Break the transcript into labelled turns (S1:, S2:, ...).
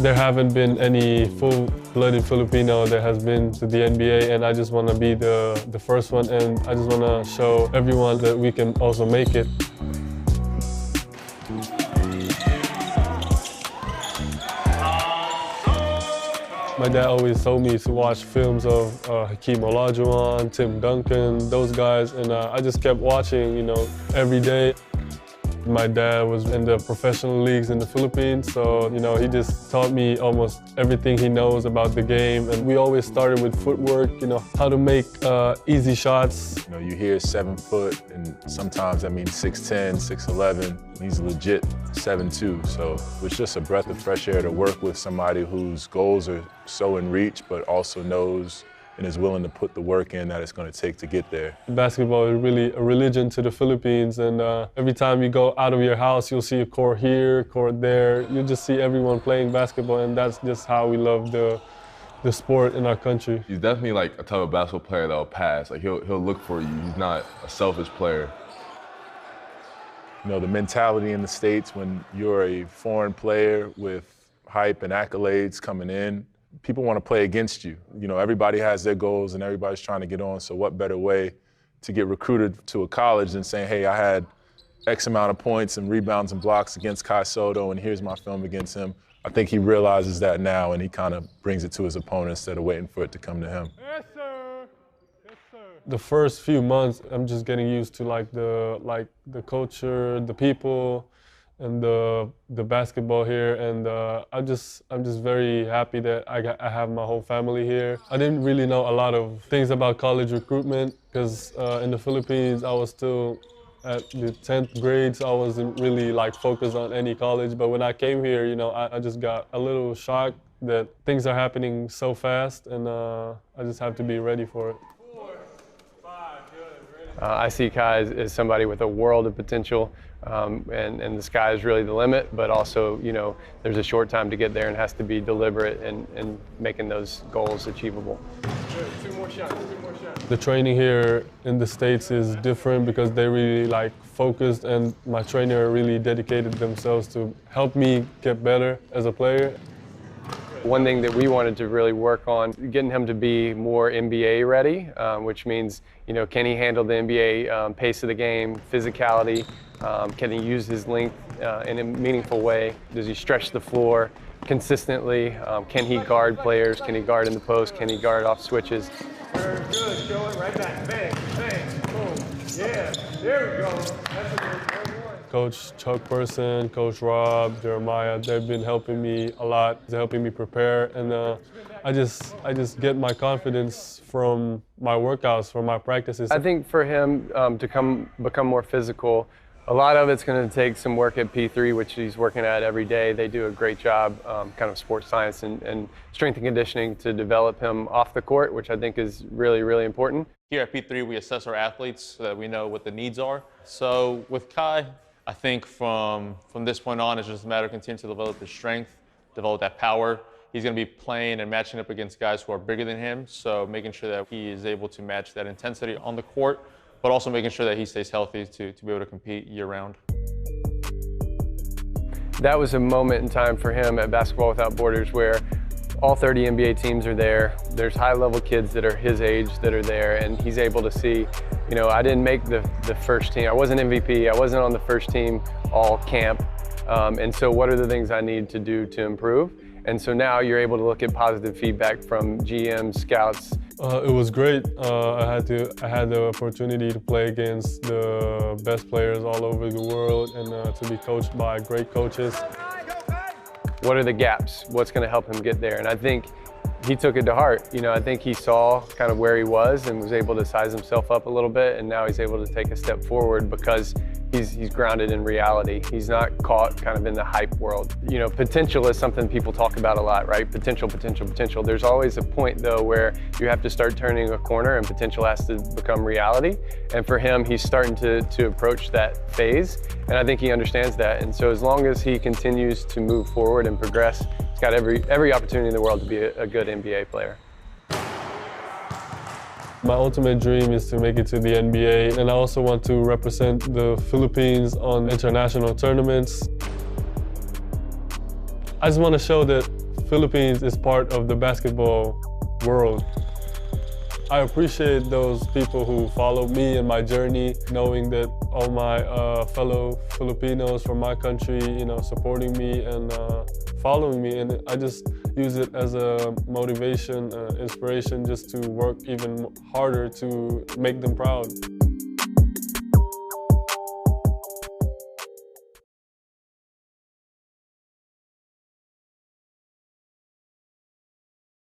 S1: There haven't been any full-blooded Filipino that has been to the NBA, and I just want to be the first one, and I just want to show everyone that we can also make it. My dad always told me to watch films of Hakeem Olajuwon, Tim Duncan, those guys, and I just kept watching, every day. My dad was in the professional leagues in the Philippines, so, he just taught me almost everything he knows about the game. And we always started with footwork, how to make easy shots.
S2: You hear 7 foot, and sometimes that means 6'10", 6'11". He's legit 7'2", so it's just a breath of fresh air to work with somebody whose goals are so in reach, but also knows and is willing to put the work in that it's going to take to get there.
S1: Basketball is really a religion to the Philippines, and every time you go out of your house, you'll see a court here, court there. You just see everyone playing basketball, and that's just how we love the sport in our country.
S3: He's definitely like a type of basketball player that'll pass. Like he'll look for you. He's not a selfish player.
S2: The mentality in the States when you're a foreign player with hype and accolades coming in, people want to play against you. Everybody has their goals and everybody's trying to get on, so what better way to get recruited to a college than saying, hey, I had X amount of points and rebounds and blocks against Kai Soto, and here's my film against him. I think he realizes that now, and he kind of brings it to his opponent instead of waiting for it to come to him.
S1: Yes, sir. Yes, sir. The first few months, I'm just getting used to the culture, the people, and the basketball here, and I'm just very happy that I have my whole family here. I didn't really know a lot of things about college recruitment because in the Philippines I was still at the 10th grade, so I wasn't really focused on any college. But when I came here, I just got a little shocked that things are happening so fast, and I just have to be ready for it.
S4: I see Kai as somebody with a world of potential, and the sky is really the limit, but also, there's a short time to get there and has to be deliberate in making those goals achievable.
S1: Good. Two more shots. The training here in the States is different because they really focused, and my trainer really dedicated themselves to help me get better as a player.
S4: One thing that we wanted to really work on, getting him to be more NBA ready, which means, can he handle the NBA pace of the game, physicality, can he use his length in a meaningful way? Does he stretch the floor consistently? Can he guard players? Can he guard in the post? Can he guard off switches?
S5: Very good, going right back, bang, bang, boom, yeah, there we go. That's a good one.
S1: Coach Chuck Person, Coach Rob, Jeremiah, they've been helping me a lot. They're helping me prepare, and I just get my confidence from my workouts, from my practices.
S4: I think for him to become more physical, a lot of it's going to take some work at P3, which he's working at every day. They do a great job, kind of sports science and strength and conditioning to develop him off the court, which I think is really, really important.
S6: Here at P3, we assess our athletes so that we know what the needs are. So with Kai, I think from this point on, it's just a matter of continuing to develop his strength, develop that power. He's going to be playing and matching up against guys who are bigger than him, so making sure that he is able to match that intensity on the court, but also making sure that he stays healthy to be able to compete year-round.
S4: That was a moment in time for him at Basketball Without Borders where all 30 NBA teams are there. There's high-level kids that are his age that are there, and he's able to see, I didn't make the first team. I wasn't MVP. I wasn't on the first team all camp. And so what are the things I need to do to improve? And so now you're able to look at positive feedback from GMs, scouts.
S1: It was great. I had the opportunity to play against the best players all over the world and to be coached by great coaches.
S4: What are the gaps? What's going to help him get there? And I think he took it to heart. I think he saw kind of where he was and was able to size himself up a little bit, and now he's able to take a step forward because he's grounded in reality. He's not caught kind of in the hype world. Potential is something people talk about a lot, right? Potential, potential, potential. There's always a point though where you have to start turning a corner and potential has to become reality. And for him, he's starting to approach that phase. And I think he understands that. And so as long as he continues to move forward and progress, he's got every opportunity in the world to be a good NBA player.
S1: My ultimate dream is to make it to the NBA, and I also want to represent the Philippines on international tournaments. I just want to show that Philippines is part of the basketball world. I appreciate those people who followed me in my journey, knowing that all my fellow Filipinos from my country, supporting me and following me. And I just use it as a motivation, inspiration, just to work even harder to make them proud.